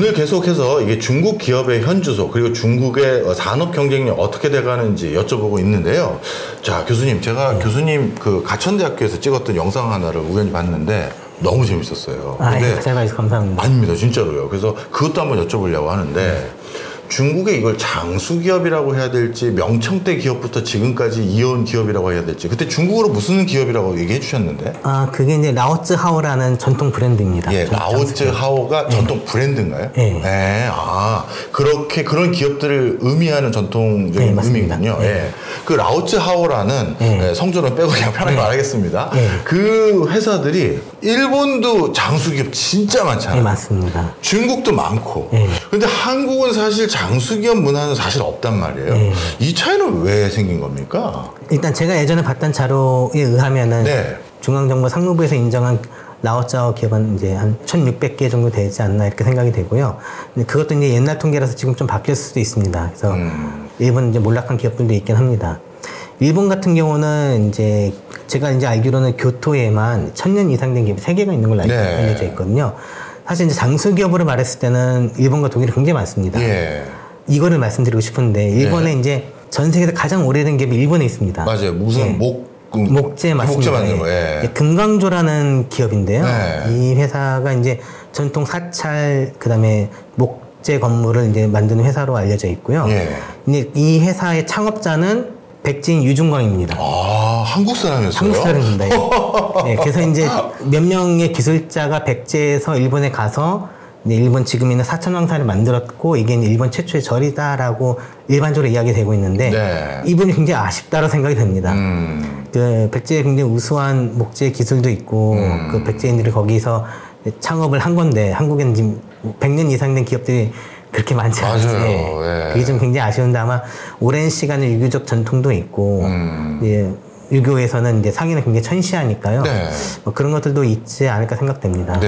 오늘 계속해서 이게 중국 기업의 현주소 그리고 중국의 산업 경쟁력 어떻게 돼가는지 여쭤보고 있는데요. 자, 교수님, 제가 교수님 그 가천대학교에서 찍었던 영상 하나를 우연히 봤는데 너무 재밌었어요. 근데 제가 감사합니다. 아닙니다, 진짜로요. 그래서 그것도 한번 여쭤보려고 하는데 중국의 이걸 장수기업이라고 해야 될지 명청대 기업부터 지금까지 이어온 기업이라고 해야 될지 그때 중국어로 무슨 기업이라고 얘기해 주셨는데? 그게 이제 라오츠하오라는 전통 브랜드입니다. 예, 라오츠하오가 전통 브랜드인가요? 네. 그렇게 그런 기업들을 의미하는 전통적인 의미군요. 예. 그 라오츠하오라는 성조는 빼고 그냥 편하게 말하겠습니다. 그 회사들이 일본도 장수기업 진짜 많잖아요. 네, 맞습니다. 중국도 많고. 근데 한국은 사실 장수기업 문화는 사실 없단 말이에요. 이 차이는 왜 생긴 겁니까? 일단 제가 예전에 봤던 자료에 의하면은 중앙정부 상무부에서 인정한 라오츠하오 기업은 이제 한 1,600개 정도 되지 않나 이렇게 생각이 되고요. 근데 그것도 이제 옛날 통계라서 지금 좀 바뀔 수도 있습니다. 그래서 일본 이제 몰락한 기업들도 있긴 합니다. 일본 같은 경우는 이제 제가 이제 알기로는 교토에만 1,000년 이상 된 기업이 3개가 있는 걸로 알려져 있거든요. 사실 이제 장수기업으로 말했을 때는 일본과 독일이 굉장히 많습니다. 이거를 말씀드리고 싶은데 일본에 이제 전 세계에서 가장 오래된 기업이 일본에 있습니다. 맞아요. 무슨 목재 맞습니다. 목재 만드는 거. 금강조라는 기업인데요. 이 회사가 이제 전통 사찰 그다음에 목재 건물을 이제 만드는 회사로 알려져 있고요. 근데 이 회사의 창업자는 백지인 유중광입니다. 한국 사람이었어요? 한국 사람입니다. 그래서 이제 몇 명의 기술자가 백제에서 일본에 가서 이제 일본 지금 있는 사천왕사를 만들었고 이게 일본 최초의 절이다라고 일반적으로 이야기되고 있는데 이분이 굉장히 아쉽다고 생각이 듭니다. 그 백제에 굉장히 우수한 목재 기술도 있고 그 백제인들이 거기서 창업을 한 건데 한국에는 지금 100년 이상 된 기업들이 그렇게 많지 않아요. 그게 좀 굉장히 아쉬운데 아마 오랜 시간의 유교적 전통도 있고 유교에서는 이제 상인은 굉장히 천시하니까요. 뭐 그런 것들도 있지 않을까 생각됩니다.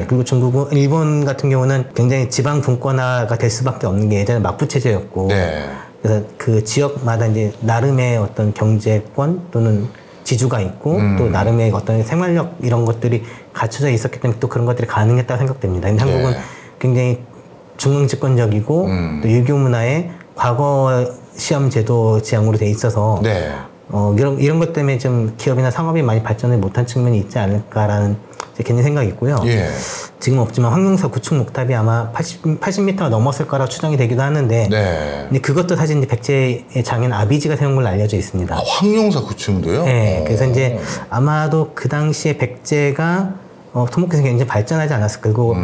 그리고 중국은 일본 같은 경우는 굉장히 지방 분권화가 될 수밖에 없는 게 예전에 막부 체제였고 그래서 그 지역마다 이제 나름의 어떤 경제권 또는 지주가 있고 또 나름의 어떤 생활력 이런 것들이 갖춰져 있었기 때문에 또 그런 것들이 가능했다고 생각됩니다. 근데 한국은 굉장히 중앙집권적이고 또 유교 문화의 과거 시험 제도 지향으로 돼 있어서 이런 것 때문에 좀 기업이나 상업이 많이 발전을 못한 측면이 있지 않을까라는 제 개인 생각이 있고요. 지금 없지만 황룡사 구축 목탑이 아마 80m가 넘었을 거라 추정이 되기도 하는데 근데 그것도 사실 이제 백제의 장인 아비지가 세운 걸로 알려져 있습니다. 황룡사 구축도요? 그래서 이제 아마도 그 당시에 백제가 토목기술이 굉장히 발전하지 않았을까. 그리고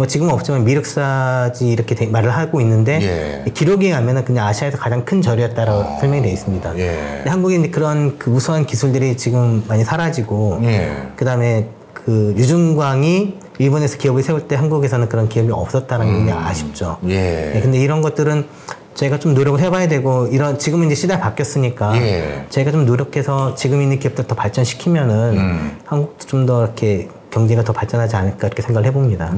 지금은 없지만 미륵사지 이렇게 말을 하고 있는데 기록에 가면은 그냥 아시아에서 가장 큰 절이었다라고 설명이 되어 있습니다. 근데 한국에 그런 그 우수한 기술들이 지금 많이 사라지고 그 다음에 그 유중광이 일본에서 기업을 세울 때 한국에서는 그런 기업이 없었다는 게 굉장히 아쉽죠. 근데 이런 것들은 저희가 좀 노력을 해봐야 되고 지금은 이제 시대가 바뀌었으니까 저희가 좀 노력해서 지금 있는 기업들 더 발전시키면은 한국도 좀 더 이렇게 경제가 더 발전하지 않을까 이렇게 생각을 해봅니다.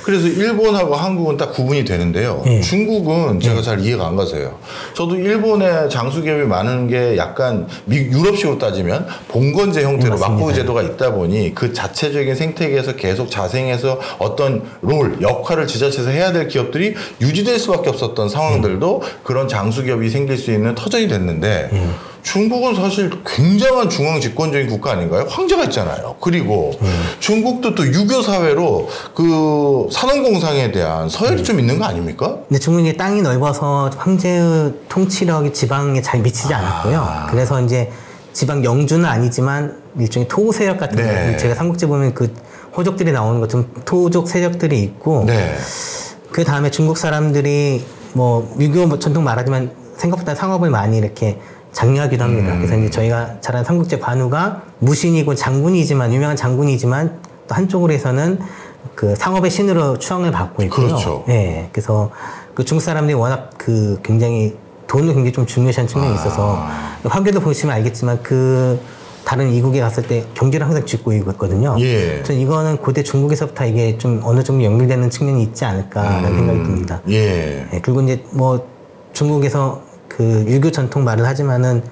그래서 일본하고 한국은 딱 구분이 되는데요. 중국은 제가 잘 이해가 안 가서요. 저도 일본에 장수기업이 많은 게 약간 유럽식으로 따지면 봉건제 형태로 막부의 제도가 있다 보니 그 자체적인 생태계에서 계속 자생해서 어떤 역할을 지자체에서 해야 될 기업들이 유지될 수밖에 없었던 상황들도 그런 장수기업이 생길 수 있는 터전이 됐는데 중국은 사실 굉장한 중앙 집권적인 국가 아닌가요? 황제가 있잖아요. 그리고 중국도 또 유교 사회로 그 산업공상에 대한 서열이 좀 있는 거 아닙니까? 근데 중국이 땅이 넓어서 황제의 통치력이 지방에 잘 미치지 않았고요. 그래서 이제 지방 영주는 아니지만 일종의 토 세력 같은 거 제가 삼국지 보면 그 호족들이 나오는 것처럼 토족 세력들이 있고 그 다음에 중국 사람들이 뭐 유교 전통 말하지만 생각보다 상업을 많이 이렇게 장려하기도 합니다. 그래서 이제 저희가 잘 아는 삼국지 관우가 무신이고 장군이지만 유명한 장군이지만 또 한쪽으로 해서는 그 상업의 신으로 추앙을 받고 있고요. 그래서 그 중국 사람들이 워낙 그 굉장히 돈을 굉장히 좀 중요시한 측면이 있어서 화교도 보시면 알겠지만 그 다른 이국에 갔을 때 경제를 항상 쥐고 있거든요. 저는 이거는 고대 중국에서부터 이게 좀 어느 정도 연결되는 측면이 있지 않을까라는 생각이 듭니다. 그리고 이제 뭐 중국에서 그 유교 전통 말을 하지만은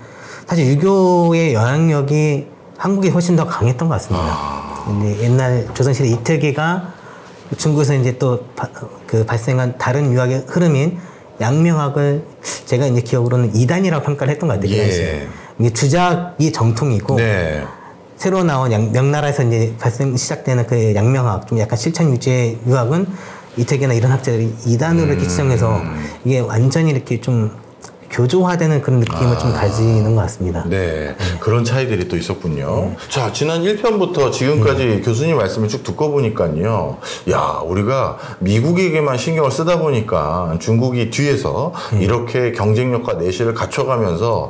사실 유교의 영향력이 한국이 훨씬 더 강했던 것 같습니다. 근데 옛날 조선시대 이특이가 중국에서 이제 또 그 발생한 다른 유학의 흐름인 양명학을 제가 이제 기억으로는 이단이라고 평가를 했던 것 같아요. 예. 이게 주작이 정통이고 네. 새로 나온 명나라에서 이제 시작되는 그 양명학, 좀 약간 실천 위주의 유학은 이태계나 이런 학자들이 이단으로 이렇게 지정해서 이게 완전히 이렇게 좀 교조화되는 그런 느낌을 좀 가지는 것 같습니다. 네. 그런 차이들이 또 있었군요. 자, 지난 1편부터 지금까지 교수님 말씀을 쭉 듣고 보니까요. 야, 우리가 미국에게만 신경을 쓰다 보니까 중국이 뒤에서 이렇게 경쟁력과 내실을 갖춰가면서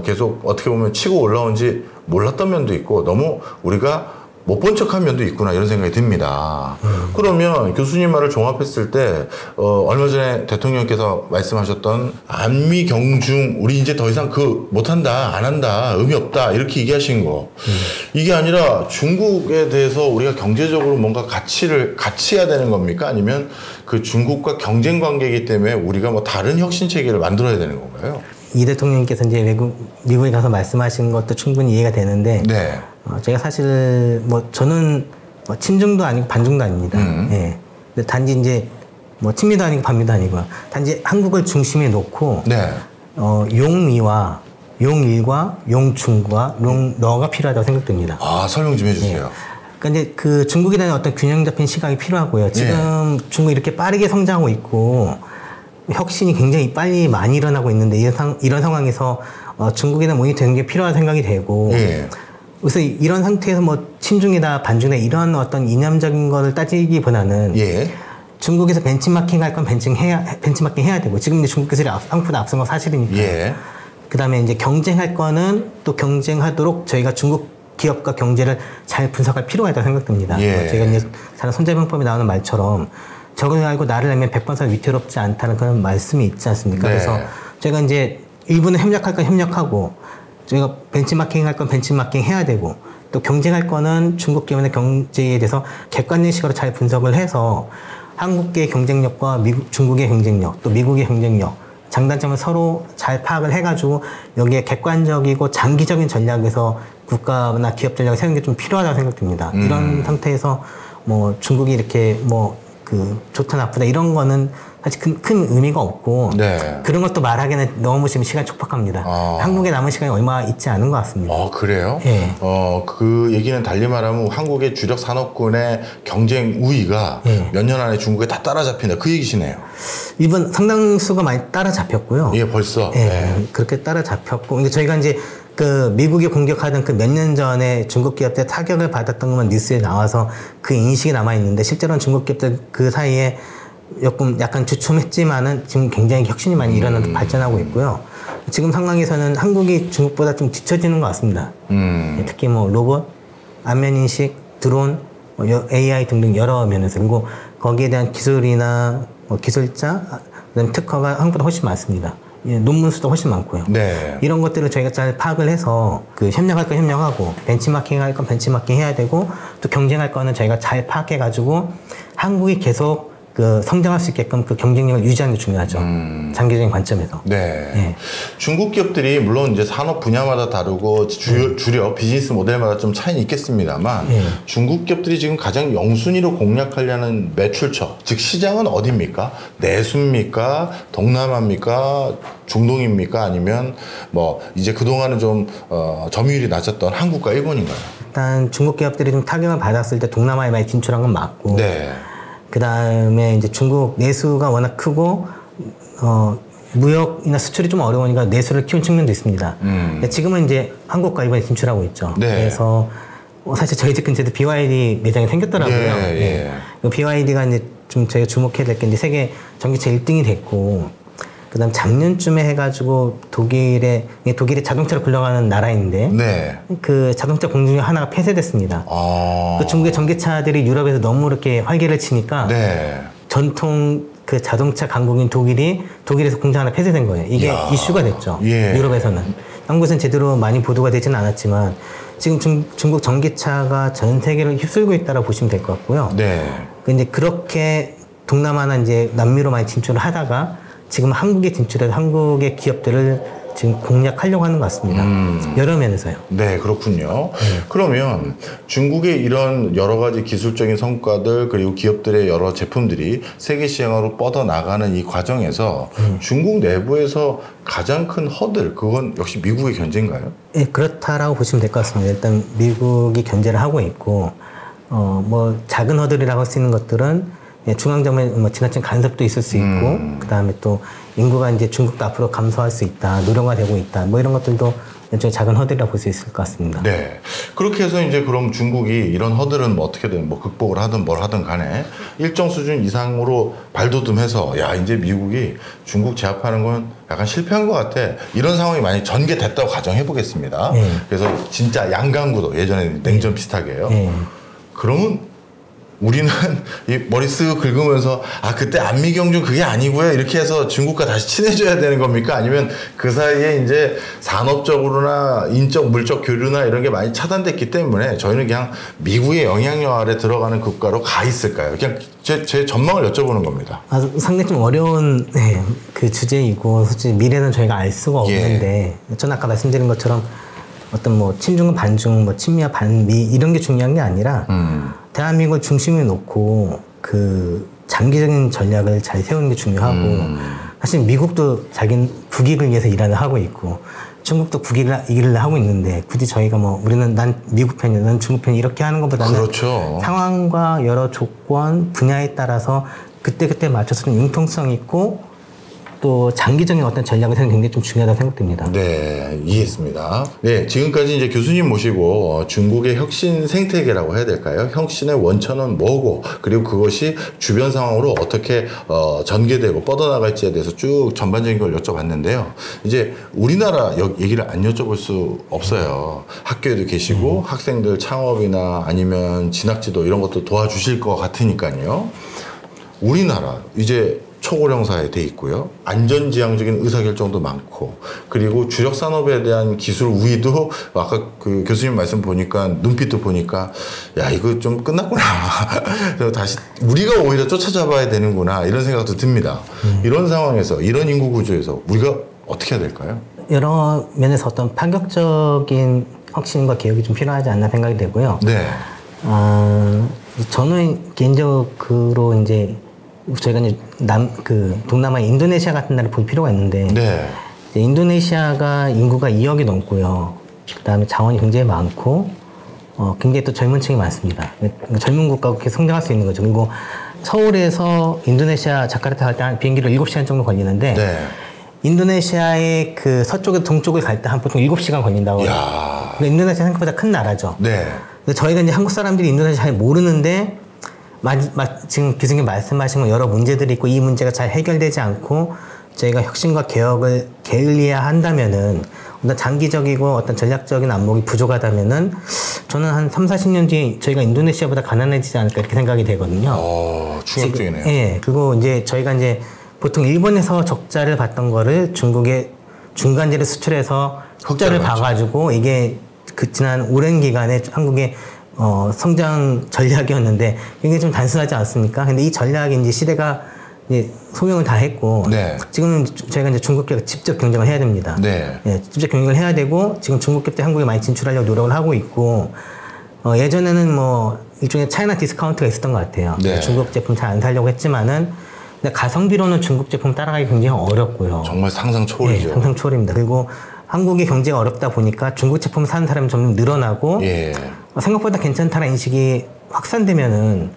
계속 어떻게 보면 치고 올라온지 몰랐던 면도 있고 너무 우리가 못 본 척한 면도 있구나 이런 생각이 듭니다. 그러면 교수님 말을 종합했을 때 얼마 전에 대통령께서 말씀하셨던 안미 경중 우리 이제 더 이상 그 못한다 안 한다 의미 없다 이렇게 얘기하신 거 이게 아니라 중국에 대해서 우리가 경제적으로 뭔가 같이 해야 되는 겁니까? 아니면 그 중국과 경쟁 관계이기 때문에 우리가 뭐 다른 혁신 체계를 만들어야 되는 건가요? 이 대통령께서 이제 미국에 가서 말씀하신 것도 충분히 이해가 되는데 네. 제가 사실 뭐 저는 뭐 친중도 아니고 반중도 아닙니다. 예. 근데 단지 이제 뭐 친미도 아니고 반미도 아니고 단지 한국을 중심에 놓고 네. 용미와 용일과 용중과 용너가 필요하다고 생각됩니다. 아, 설명 좀 해주세요. 예. 그러니까 이제 그 중국에 대한 어떤 균형 잡힌 시각이 필요하고요. 지금 중국이 이렇게 빠르게 성장하고 있고 혁신이 굉장히 빨리 많이 일어나고 있는데 이런 상황에서 중국에 대한 모니터링이 굉장히 필요한 생각이 되고 그래서 이런 상태에서 뭐 친중이다 반중이다 이런 어떤 이념적인 거를 따지기보다는 중국에서 벤치마킹 할 건 벤치마킹 해야 되고 지금 이제 중국 기술이 한국보다 앞선 건 사실이니까 그다음에 이제 경쟁할 거는 또 경쟁하도록 저희가 중국 기업과 경제를 잘 분석할 필요가 있다고 생각됩니다. 제가 이제 다른 손자병법에 나오는 말처럼 적을 알고 나를 알면 100번 위태롭지 않다는 그런 말씀이 있지 않습니까? 그래서 제가 이제 일본은 협력할 건 협력하고 저희가 벤치마킹 할 건 벤치마킹 해야 되고 또 경쟁할 거는 중국 기업의 경제에 대해서 객관식으로 잘 분석을 해서 한국의 경쟁력과 중국의 경쟁력 또 미국의 경쟁력 장단점을 서로 잘 파악을 해가지고 여기에 객관적이고 장기적인 전략에서 국가나 기업 전략을 세우는 게 좀 필요하다고 생각됩니다. 이런 상태에서 뭐 중국이 이렇게 뭐 그 좋다 나쁘다 이런 거는 사실 큰 의미가 없고 그런 것도 말하기에는 너무 지금 시간이 촉박합니다. 한국에 남은 시간이 얼마 있지 않은 것 같습니다. 그래요? 네. 그 얘기는 달리 말하면 한국의 주력 산업군의 경쟁 우위가 몇 년 안에 중국에 다 따라잡힌다 그 얘기시네요. 일본 상당수가 많이 따라잡혔고요. 벌써. 그렇게 따라잡혔고 저희가 이제 그 미국이 공격하던 그 몇 년 전에 중국 기업들 타격을 받았던 것만 뉴스에 나와서 그 인식이 남아 있는데 실제로는 중국 기업들 그 사이에 약간 주춤했지만은 지금 굉장히 혁신이 많이 일어나서 발전하고 있고요. 지금 상황에서는 한국이 중국보다 좀 뒤처지는 것 같습니다. 특히 뭐 로봇, 안면 인식, 드론, AI 등등 여러 면에서 그리고 거기에 대한 기술이나 기술자, 그다음 특허가 한국보다 훨씬 많습니다. 논문 수도 훨씬 많고요. 이런 것들을 저희가 잘 파악을 해서 그 협력할 건 협력하고 벤치마킹 할 건 벤치마킹 해야 되고 또 경쟁할 거는 저희가 잘 파악해가지고 한국이 계속 그 성장할 수 있게끔 그 경쟁력을 유지하는 게 중요하죠. 장기적인 관점에서. 중국 기업들이 물론 이제 산업 분야마다 다르고 주력 비즈니스 모델마다 좀 차이는 있겠습니다만 중국 기업들이 지금 가장 영순위로 공략하려는 매출처, 즉 시장은 어디입니까? 내수입니까? 동남아입니까? 중동입니까? 아니면 뭐 이제 그동안은 좀 점유율이 낮았던 한국과 일본인가요? 일단 중국 기업들이 좀 타격을 받았을 때 동남아에 많이 진출한 건 맞고 그 다음에 이제 중국 내수가 워낙 크고, 무역이나 수출이 좀 어려우니까 내수를 키운 측면도 있습니다. 지금은 이제 한국과 일본에 진출하고 있죠. 그래서 사실 저희 집 근처에도 BYD 매장이 생겼더라고요. BYD가 이제 좀 저희가 주목해야 될 게 이제 세계 전기차 1등이 됐고, 그 다음 작년쯤에 해가지고 독일이 자동차로 굴러가는 나라인데 그 자동차 공중력 하나가 폐쇄됐습니다. 그 중국의 전기차들이 유럽에서 너무 이렇게 활개를 치니까 전통 그 자동차 강국인 독일에서 공장 하나 폐쇄된 거예요. 이게 이슈가 됐죠. 유럽에서는. 한국에서는 제대로 많이 보도가 되지는 않았지만 지금 중국 전기차가 전 세계를 휩쓸고 있다고 보시면 될 것 같고요. 근데 그렇게 동남아나 이제 남미로 많이 진출을 하다가 지금 한국에 진출해서 한국의 기업들을 지금 공략하려고 하는 것 같습니다. 여러 면에서요. 네, 그렇군요. 그러면 중국의 이런 여러 가지 기술적인 성과들 그리고 기업들의 여러 제품들이 세계 시장으로 뻗어나가는 이 과정에서 중국 내부에서 가장 큰 허들, 그건 역시 미국의 견제인가요? 네, 그렇다라고 보시면 될 것 같습니다. 일단 미국이 견제를 하고 있고 뭐 작은 허들이라고 할 수 있는 것들은 중앙정부의 뭐 지나친 간섭도 있을 수 있고 그다음에 또 인구가 이제 중국도 앞으로 감소할 수 있다, 노령화되고 있다, 뭐 이런 것들도 일종의 작은 허들이라고 볼 수 있을 것 같습니다. 네. 그렇게 해서 이제 그럼 중국이 이런 허들은 뭐 어떻게든 뭐 극복을 하든 뭘 하든 간에 일정 수준 이상으로 발돋움해서 야, 이제 미국이 중국 제압하는 건 약간 실패한 것 같아. 이런 상황이 만약 전개됐다고 가정해 보겠습니다. 그래서 진짜 양강구도 예전에 냉전 비슷하게요. 그러면 우리는 이 머리 쓱 긁으면서 아 그때 안미경중 그게 아니고요 이렇게 해서 중국과 다시 친해져야 되는 겁니까? 아니면 그 사이에 이제 산업적으로나 인적 물적 교류나 이런 게 많이 차단됐기 때문에 저희는 그냥 미국의 영향력 아래 들어가는 국가로 가 있을까요? 그냥 제 전망을 여쭤보는 겁니다. 상당히 좀 어려운 그 주제이고 솔직히 미래는 저희가 알 수가 없는데 전 아까 말씀드린 것처럼 어떤 뭐 친중 반중 뭐 친미와 반미 이런 게 중요한 게 아니라 대한민국을 중심에 놓고 그 장기적인 전략을 잘 세우는 게 중요하고 사실 미국도 자기 국익을 위해서 일을 하고 있고 중국도 국익을 하고 있는데 굳이 저희가 뭐 우리는 난 미국 편이야 난 중국 편이 이렇게 하는 것보다는 그렇죠. 상황과 여러 조건 분야에 따라서 그때그때 맞춰서 좀 융통성 있고 또 장기적인 어떤 전략을 세우는 게 굉장히 좀 중요하다고 생각됩니다. 네, 이해했습니다. 네, 지금까지 이제 교수님 모시고 중국의 혁신 생태계라고 해야 될까요? 혁신의 원천은 뭐고 그리고 그것이 주변 상황으로 어떻게 전개되고 뻗어나갈지에 대해서 쭉 전반적인 걸 여쭤봤는데요. 이제 우리나라 얘기를 안 여쭤볼 수 없어요. 학교에도 계시고 학생들 창업이나 아니면 진학지도 이런 것도 도와주실 것 같으니까요. 우리나라 이제 초고령 사회에 돼 있고요. 안전지향적인 의사결정도 많고 그리고 주력 산업에 대한 기술 우위도 아까 그 교수님 말씀 보니까 눈빛도 보니까 야 이거 좀 끝났구나. 그래서 다시 우리가 오히려 쫓아잡아야 되는구나 이런 생각도 듭니다. 이런 상황에서 이런 인구 구조에서 우리가 어떻게 해야 될까요? 여러 면에서 어떤 파격적인 혁신과 개혁이 좀 필요하지 않나 생각이 되고요. 네. 저는 개인적으로 이제 저희가 이제 동남아 인도네시아 같은 나라를 볼 필요가 있는데 네. 이제 인도네시아가 인구가 2억이 넘고요. 그다음에 자원이 굉장히 많고 굉장히 또 젊은 층이 많습니다. 젊은 국가가 그렇게 성장할 수 있는 거죠. 그리고 서울에서 인도네시아 자카르타 갈 때 한 비행기로 7시간 정도 걸리는데 네. 인도네시아의 그 서쪽에서 동쪽을 갈 때 한 보통 7시간 걸린다고. 그러니까 인도네시아 생각보다 큰 나라죠. 네. 근데 저희가 이제 한국 사람들이 인도네시아 잘 모르는데 지금 교수님 말씀하신 건 여러 문제들이 있고 이 문제가 잘 해결되지 않고 저희가 혁신과 개혁을 게을리해야 한다면은 어떤 장기적이고 어떤 전략적인 안목이 부족하다면은 저는 한 3, 40년 뒤에 저희가 인도네시아보다 가난해지지 않을까 이렇게 생각이 되거든요. 충격적이네요. 예. 그리고 이제 저희가 이제 보통 일본에서 적자를 봤던 거를 중국에 중간재를 수출해서 흑자를 봐가지고 이게 그 지난 오랜 기간에 한국의 성장 전략이었는데 이게 좀 단순하지 않습니까? 근데 이 전략이 이제 시대가 이제 소명을 다 했고 네. 지금은 저희가 이제 중국 기업과 직접 경쟁을 해야 됩니다. 네. 예, 직접 경쟁을 해야 되고 지금 중국 기업들이 한국에 많이 진출하려고 노력을 하고 있고 예전에는 뭐 일종의 차이나 디스카운트가 있었던 것 같아요. 네. 중국 제품 잘 안 사려고 했지만은 근데 가성비로는 중국 제품 따라가기 굉장히 어렵고요. 정말 상상 초월이죠. 예, 상상 초월입니다. 그리고 한국의 경제가 어렵다 보니까 중국 제품을 사는 사람이 점점 늘어나고 생각보다 괜찮다는 인식이 확산되면은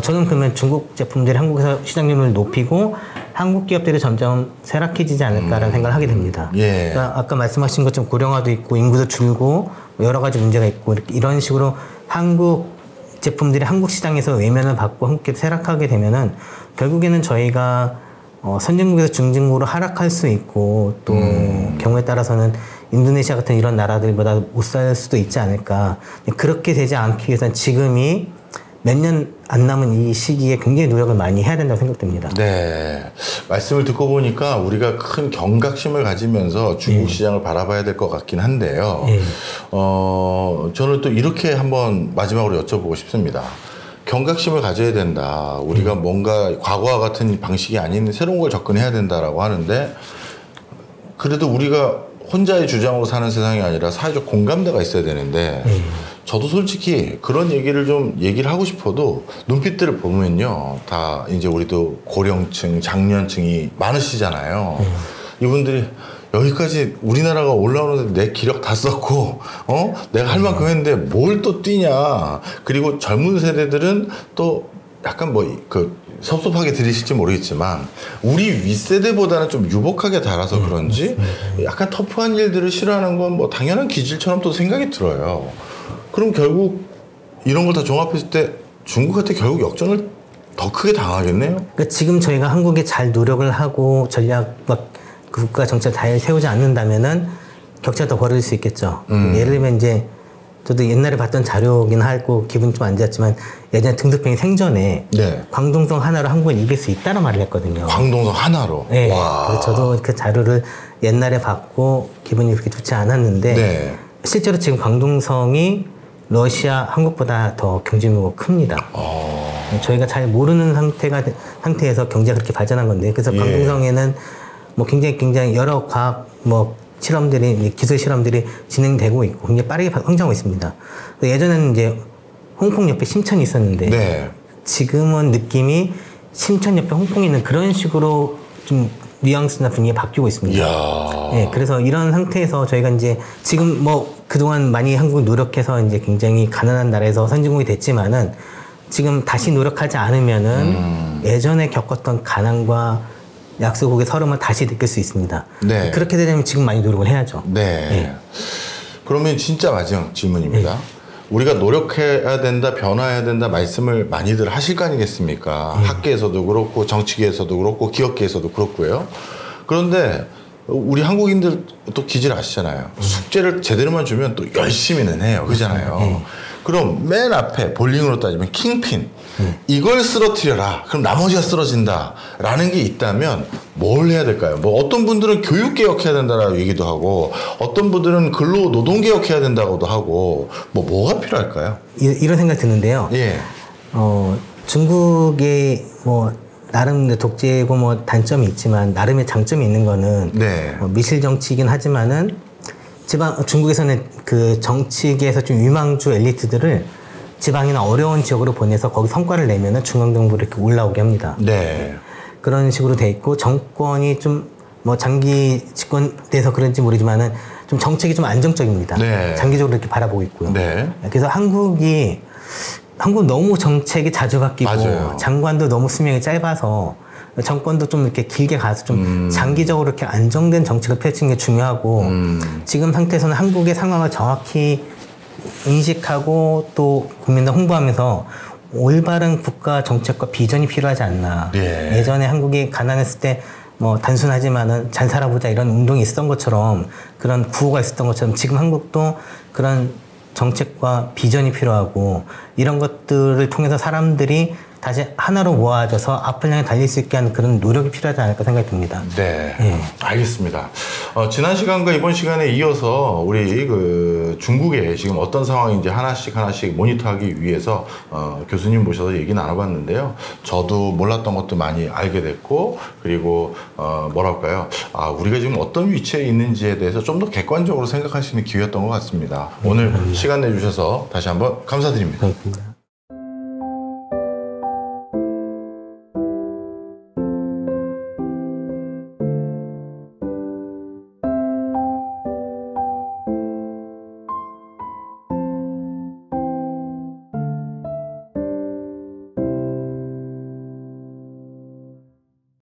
저는 그러면 중국 제품들이 한국에서 시장률을 높이고 한국 기업들이 점점 쇠락해지지 않을까라는 생각을 하게 됩니다. 그러니까 아까 말씀하신 것처럼 고령화도 있고 인구도 줄고 여러 가지 문제가 있고 이런 식으로 한국 제품들이 한국 시장에서 외면을 받고 한국 기업이 쇠락하게 되면은 결국에는 저희가 선진국에서 중진국으로 하락할 수 있고 또 경우에 따라서는 인도네시아 같은 이런 나라들보다 못 살 수도 있지 않을까. 그렇게 되지 않기 위해서는 지금이 몇 년 안 남은 이 시기에 굉장히 노력을 많이 해야 된다고 생각됩니다. 네. 말씀을 듣고 보니까 우리가 큰 경각심을 가지면서 중국 시장을 바라봐야 될 것 같긴 한데요. 저는 또 이렇게 한번 마지막으로 여쭤보고 싶습니다. 경각심을 가져야 된다. 우리가 뭔가 과거와 같은 방식이 아닌 새로운 걸 접근해야 된다라고 하는데 그래도 우리가 혼자의 주장으로 사는 세상이 아니라 사회적 공감대가 있어야 되는데 저도 솔직히 그런 얘기를 좀 얘기를 하고 싶어도 눈빛들을 보면요. 다 이제 우리도 고령층, 장년층이 많으시잖아요. 이분들이 여기까지 우리나라가 올라오는데 내 기력 다 썼고, 내가 할 만큼 했는데 뭘 또 뛰냐. 그리고 젊은 세대들은 또 약간 섭섭하게 들리실지 모르겠지만, 우리 윗세대보다는 좀 유복하게 자라서 그런지, 약간 터프한 일들을 싫어하는 건 뭐 당연한 기질처럼 또 생각이 들어요. 그럼 결국 이런 걸 다 종합했을 때 중국한테 결국 역전을 더 크게 당하겠네요? 그러니까 지금 저희가 한국이 잘 노력을 하고 전략, 그 국가 정책을 잘 세우지 않는다면은 격차가 더 벌어질 수 있겠죠. 예를 들면 이제 저도 옛날에 봤던 자료긴 하고 기분 좀 안 좋았지만 예전에 등소평이 생전에 네. 광동성 하나로 한국을 이길 수 있다는 말을 했거든요. 광동성 하나로? 네. 와. 그래서 저도 그 자료를 옛날에 봤고 기분이 그렇게 좋지 않았는데 네. 실제로 지금 광동성이 러시아, 한국보다 더 경제 규모가 큽니다. 저희가 잘 모르는 상태에서 경제가 그렇게 발전한 건데 그래서 광동성에는 뭐 굉장히 여러 과학 실험들이 기술 실험들이 진행되고 있고 굉장히 빠르게 성장하고 있습니다. 예전에는 이제 홍콩 옆에 심천이 있었는데 네. 지금은 느낌이 심천 옆에 홍콩이 있는 그런 식으로 좀 뉘앙스나 분위기가 바뀌고 있습니다. 이야. 네, 그래서 이런 상태에서 저희가 이제 지금 그동안 많이 한국 노력해서 이제 굉장히 가난한 나라에서 선진국이 됐지만은 지금 다시 노력하지 않으면은 예전에 겪었던 가난과 약소국의 서름을 다시 느낄 수 있습니다. 네. 그렇게 되려면 지금 많이 노력을 해야죠. 네. 네. 그러면 진짜 마지막 질문입니다. 우리가 노력해야 된다, 변화해야 된다 말씀을 많이들 하실 거 아니겠습니까? 학계에서도 그렇고 정치계에서도 그렇고 기업계에서도 그렇고요. 그런데 우리 한국인들 또 기질 아시잖아요. 숙제를 제대로만 주면 또 열심히는 해요. 그잖아요. 그럼 맨 앞에 볼링으로 따지면 킹핀 이걸 쓰러뜨려라. 그럼 나머지가 쓰러진다 라는 게 있다면 뭘 해야 될까요? 어떤 분들은 교육개혁해야 된다라고 얘기도 하고 어떤 분들은 근로노동개혁해야 된다고도 하고 뭐가 필요할까요? 이런 생각 드는데요. 예. 중국의 나름 독재고 단점이 있지만 나름의 장점이 있는 거는 네. 미실 정치이긴 하지만은 중국에서는 그 정치계에서 좀 유망주 엘리트들을 지방이나 어려운 지역으로 보내서 거기 성과를 내면은 중앙정부로 이렇게 올라오게 합니다. 네. 그런 식으로 돼 있고 정권이 좀 장기 집권돼서 그런지 모르지만은 좀 정책이 좀 안정적입니다. 네. 장기적으로 이렇게 바라보고 있고요. 네. 그래서 한국 너무 정책이 자주 바뀌고 맞아요. 장관도 너무 수명이 짧아서 정권도 좀 이렇게 길게 가서 좀 장기적으로 이렇게 안정된 정책을 펼치는 게 중요하고 지금 상태에서는 한국의 상황을 정확히 인식하고 또 국민들 홍보하면서 올바른 국가 정책과 비전이 필요하지 않나. 예. 예전에 한국이 가난했을 때 단순하지만은 잘 살아보자 이런 운동이 있었던 것처럼 그런 구호가 있었던 것처럼 지금 한국도 그런 정책과 비전이 필요하고 이런 것들을 통해서 사람들이 다시 하나로 모아져서 앞을 향해 달릴 수 있게 하는 그런 노력이 필요하지 않을까 생각이 듭니다. 네, 알겠습니다. 지난 시간과 이번 시간에 이어서 우리 중국에 지금 어떤 상황인지 하나씩 모니터하기 위해서 교수님 모셔서 얘기 나눠봤는데요. 저도 몰랐던 것도 많이 알게 됐고 그리고 우리가 지금 어떤 위치에 있는지에 대해서 좀 더 객관적으로 생각할 수 있는 기회였던 것 같습니다. 오늘 시간 내주셔서 다시 한번 감사드립니다. 그렇습니다.